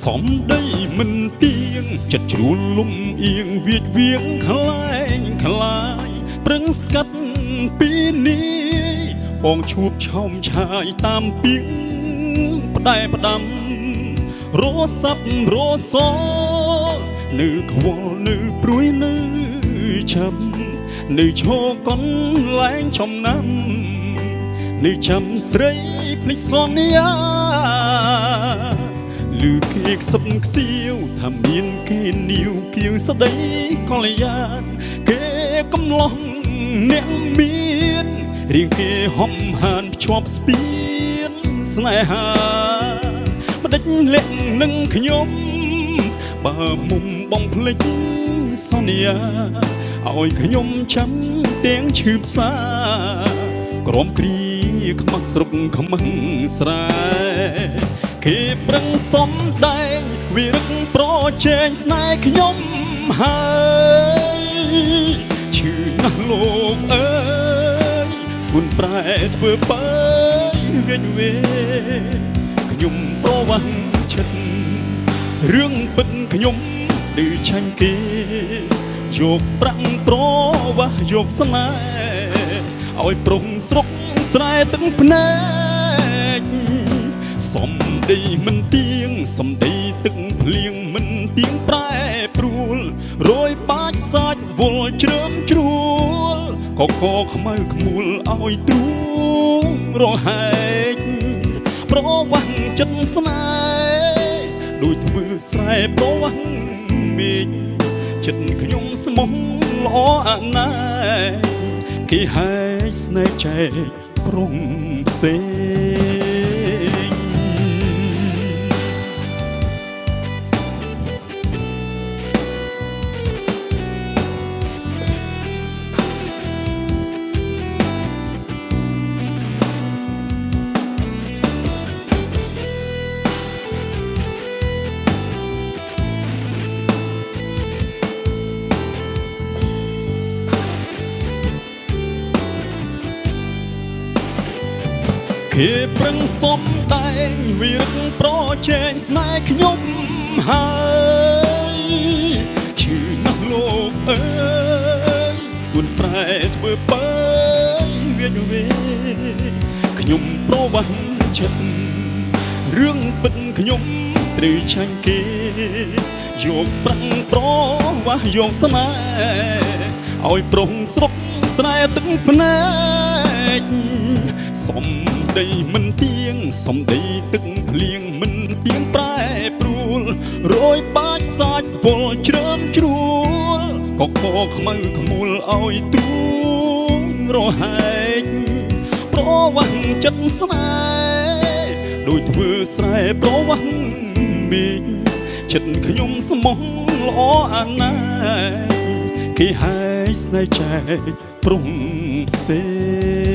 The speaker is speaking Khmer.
សំដីមិនទៀងចិត្តជ្រួលលំអៀងវាចវៀងខ្លែងខ្លាយប្រឹងស្កាត់ពីនេះបងឈួបឆោមឆាយតាមពីងផ្ដែផ្ដាំរសាប់រសនៅខ្វល់នៅព្រួយនៅឆាប់នៅឈរកនលែងចំណាំនៅចាំស្រីភ្លេចសន្យាលឺគេខ្សឹបខ្សៀវថាមានគេនីវគៀវស្ដីកល្យានគេកំឡោះអ្នកមានរៀងគេហំហានភ្ជាប់ស្ពានស្នេហាមិនដេចលាក់នឹងខ្ញុំបើមុំបំភ្លេចសន្យាឲ្យខ្ញុំចាំទាំងឈឺផ្សាក្រំគ្រាខ្មាស់ស្រុកខ្មាំងស្រែគេប្រឹងសំដែងវិរឹកប្រជែងស្នេហ៍ខ្ញុំហើយឈឺណាស់លោកអើយស្ពុនប្រែធ្វើបើវាវេខ្ញុំប្រវាំងចិត្តរឿងពិតខ្ញុំឌឺឆាញ់គេយកប្រាំងប្រវាស់យកស្នេហ៍ឲ្យប្រុងស្រុកស្រែទឹកភ្នែកសំដីមិនទៀងសំដីទឹកភ្លៀងមិនទៀងប្រែព្រួលរយបាច់សាច់វល់ជ្រើមជ្រួលកកខ្មៅខ្មួលឲ្យទ្រូងរហែកប្រវាំងចិត្តស្នេហ៍ដូចធ្វើស្រែប្រវាំងមេឃចិត្តខ្ញុំស្មោះល្អអាណែគេហែកស្នេហ៍ចែកព្រំផ្សេងគេប្រឹងសំដែងវិរឹកប្រជែងស្នេហ៍ខ្ញុំហើយឈឺណាស់លោកអើយស្គួនប្រែធ្វើបើវាវេខ្ញុំប្រវាំងចិត្តរឿងពិតខ្ញុំត្រូវឆាញ់គេយកប្រាំងប្រវាស់យកស្នេហ៍ឲ្យប្រុងស្រុកស្រែទឹកភ្នែកសំដីមិនទៀងសំដីទឹកភ្លៀងមិនទៀងប្រែព្រួលរយបាច់សាច់វល់ជ្រើមជ្រួលកកខ្មៅខ្មួលឲ្យទ្រូងរហែកប្រវាំងចិត្តស្នេហ៍ដូចធ្វើស្រែប្រវាំងមេឃចិត្តខ្ញុំស្មោះល្អអាណែគេហែកស្នេហ៍ចែកព្រំផ្សេង